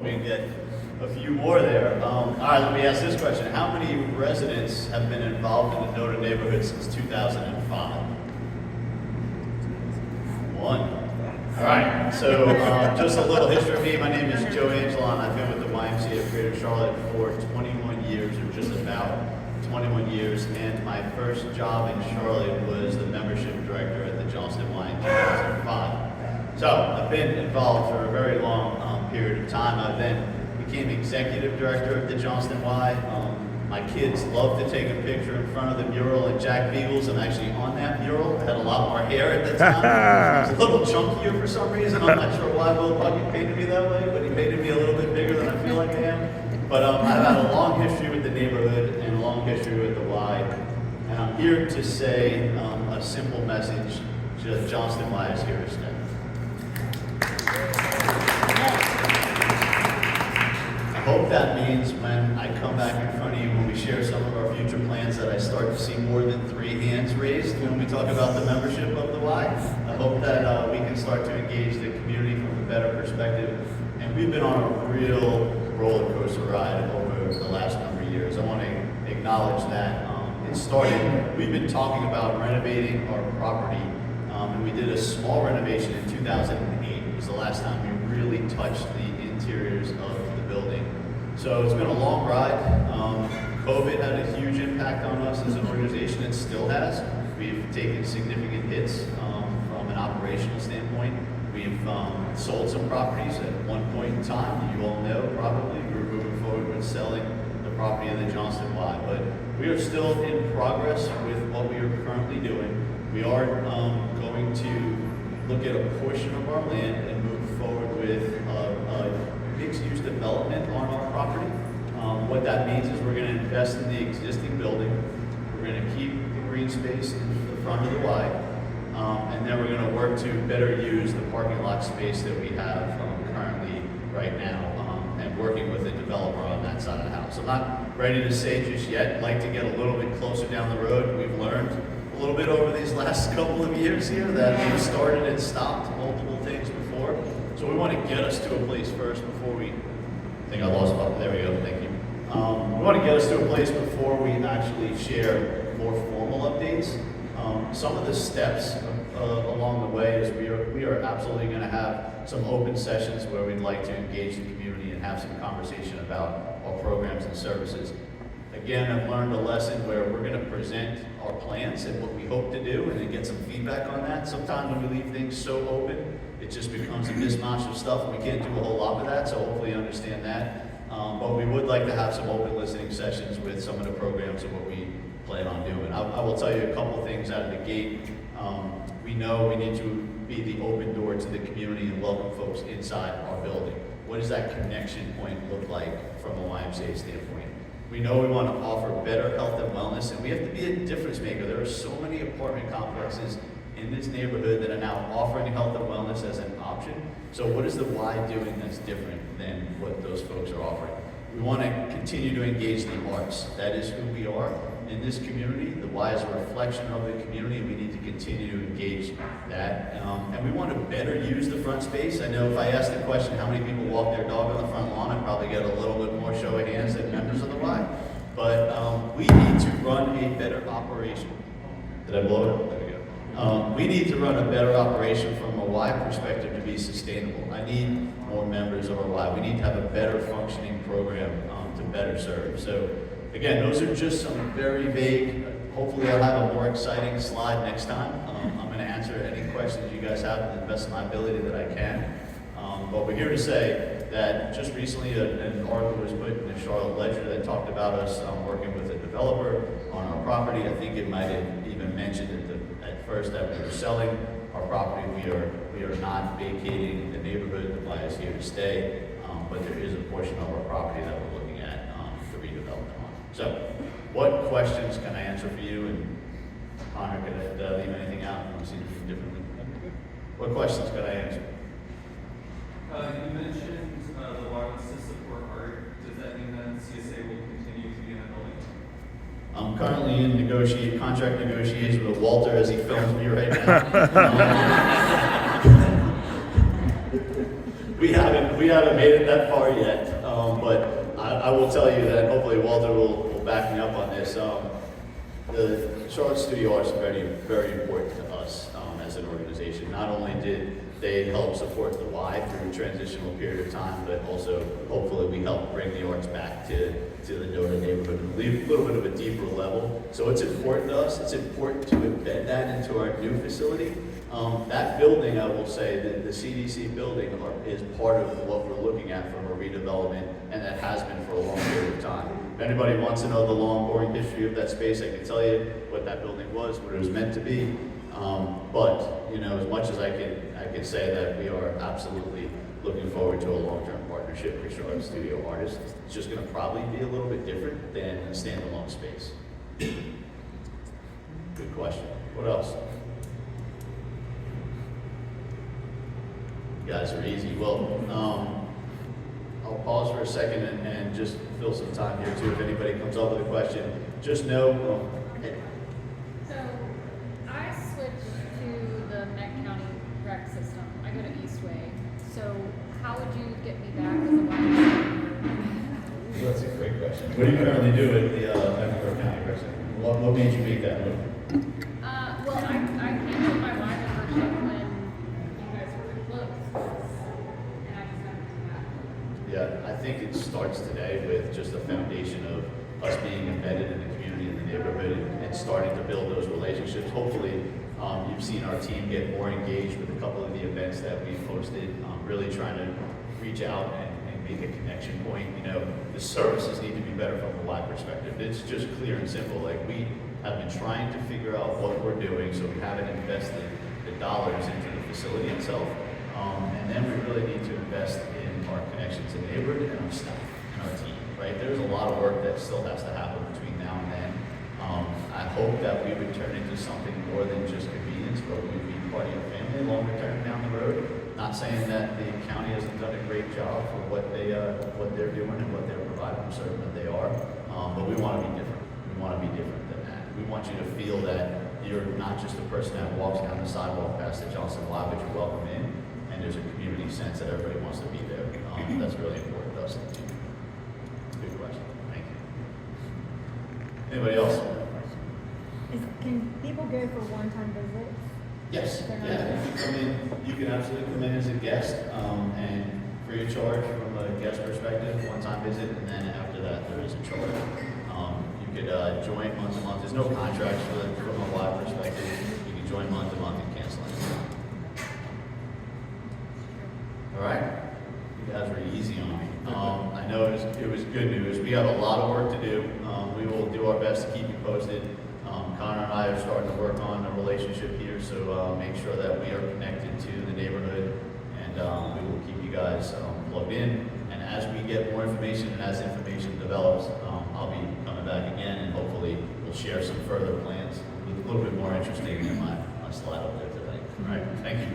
We can get a few more there. All right, let me ask this question. How many residents have been involved in the Noda neighborhood since 2005? One. All right, so just a little history of me. My name is Joe Angelon. I've been with the YMCA of Greater Charlotte for 21 years, or just about 21 years, and my first job in Charlotte was the membership director at the Johnston Y in 2005. So I've been involved for a very long period of time. I then became executive director of the Johnston Y. My kids love to take a picture in front of the mural at Jack Beagles. I'm actually on that mural. I had a lot more hair at the time. I was a little chunkier for some reason. I'm not sure why Bill Puckett painted me that way, but he painted me a little bit bigger than I feel like I am. But I've had a long history with the neighborhood and a long history with the Y. And I'm here to say a simple message: Johnston Y is here to stay. I hope that means when I come back in front of you, when we share some of our future plans, that I start to see more than 3 hands raised when we talk about the membership of the Y. I hope that we can start to engage the community from a better perspective. And we've been on a real roller coaster ride over the last number of years. I want to acknowledge that. It started, we've been talking about renovating our property, and we did a small renovation in 2008. It was the last time we really touched the interiors of the building. So it's been a long ride. COVID had a huge impact on us as an organization. It still has. We've taken significant hits from an operational standpoint. We've sold some properties at one point in time. You all know probably we were moving forward with selling the property of the Johnston Y. But we are still in progress with what we are currently doing. We are going to look at a portion of our land and move forward with a mixed-use development on our property. What that means is we're going to invest in the existing building. We're going to keep the green space in the front of the Y, and then we're going to work to better use the parking lot space that we have currently right now, and working with the developer on that side of the house. I'm not ready to say just yet. I'd like to get a little bit closer down the road. We've learned a little bit over these last couple of years here that we've started and stopped multiple things before. So we want to get us to a place first before we, I think I lost my, there we go, thank you. We want to get us to a place before we actually share more formal updates. Some of the steps along the way is we are absolutely going to have some open sessions where we'd like to engage the community and have some conversation about our programs and services. Again, I've learned a lesson where we're going to present our plans and what we hope to do and then get some feedback on that. Sometimes when we leave things so open, it just becomes a mismatch of stuff, and we can't do a whole lot with that, so hopefully you understand that. But we would like to have some open listening sessions with some of the programs and what we plan on doing. I will tell you a couple of things out of the gate. We know we need to be the open door to the community and welcome folks inside our building. What does that connection point look like from a YMCA standpoint? We know we want to offer better health and wellness, and we have to be a difference maker. There are so many apartment complexes in this neighborhood that are now offering health and wellness as an option. So what is the Y doing that's different than what those folks are offering? We want to continue to engage the arts. That is who we are in this community. The Y is a reflection of the community, and we need to continue to engage that. And we want to better use the front space. I know if I asked the question, how many people walk their dog on the front lawn, I'd probably get a little bit more show of hands than members of the Y. But we need to run a better operation. Did I blow it up? There we go. We need to run a better operation from a Y perspective to be sustainable. I need more members of our Y. We need to have a better functioning program to better serve. So again, those are just some very vague, hopefully I'll have a more exciting slide next time. I'm going to answer any questions you guys have to the best of my ability that I can. But we're here to say that just recently an article was put in the Charlotte Ledger that talked about us working with a developer on our property. I think it might have even mentioned at first that we were selling our property. We are not vacating the neighborhood. The Y is here to stay, but there is a portion of our property that we're looking at for redevelopment on. So, what questions can I answer for you? And Connor, can I leave anything out? You want to see anything differently? What questions can I answer? You mentioned the wireless to support art. Does that mean that CSA will continue to be in the building? I'm currently in contract negotiations with Walter as he films me right now. We have haven't made it that far yet, but I will tell you that hopefully Walter will back me up on this. The Charlotte Studio Arts is very, very important to us as an organization. Not only did they help support the Y through a transitional period of time, but also hopefully we help bring the arts back to the Dover neighborhood and a little bit of a deeper level. So it's important to us. It's important to embed that into our new facility. That building, I will say, the CDC building is part of what we're looking at from a redevelopment, and that has been for a long period of time. If anybody wants to know the long, boring history of that space, I can tell you what that building was, what it was meant to be. But you know, as much as I can say that we are absolutely looking forward to a long-term partnership with Charlotte Studio Artists. It's just going to probably be a little bit different than a standalone space. Good question. What else? You guys are easy. Well, I'll pause for a second and just fill some time here too. If anybody comes up with a question, just know. So I switched to the Met County rec system. I go to Eastway. So how would you get me back as a YMCA? That's a great question. What do you currently do at the Mecklenburg County Rec Center? What made you make that move? Well, I canceled my Y membership when you guys were closed, and I just haven't come back. Yeah, I think it starts today with just a foundation of us being embedded in the community, in the neighborhood, and starting to build those relationships. Hopefully, you've seen our team get more engaged with a couple of the events that we've hosted, really trying to reach out and make a connection point. You know, the services need to be better from a Y perspective. It's just clear and simple. Like, we have been trying to figure out what we're doing, so we haven't invested the dollars into the facility itself. And then we really need to invest in our connection to the neighborhood and our staff and our team, right? There's a lot of work that still has to happen between now and then. I hope that we would turn into something more than just convenience, but we'd be part of your family longer term down the road. Not saying that the county hasn't done a great job for what they're doing and what they're providing. I'm certain that they are, but we want to be different. We want to be different than that. We want you to feel that you're not just a person that walks down the sidewalk past the Johnson Y, but you're welcome in, and there's a community sense that everybody wants to be there. That's really important to us. Good question. Thank you. Anybody else? Can people go for one-time visits? Yes. They're not Yeah. there. If you come in, you can absolutely come in as a guest, and free of charge from a guest perspective, one-time visit, and then after that, there is a charge. You could join month to month. There's no contracts from a Y perspective. You can join month to month and cancel anytime. All right. You guys were easy on me. I know it was good news. We have a lot of work to do. We will do our best to keep you posted. Connor and I are starting to work on a relationship here, so make sure that we are connected to the neighborhood, and we will keep you guys plugged in. And as we get more information and as information develops, I'll be coming back again, and hopefully we'll share some further plans a little bit more interesting than my slide up there today. All right, thank you.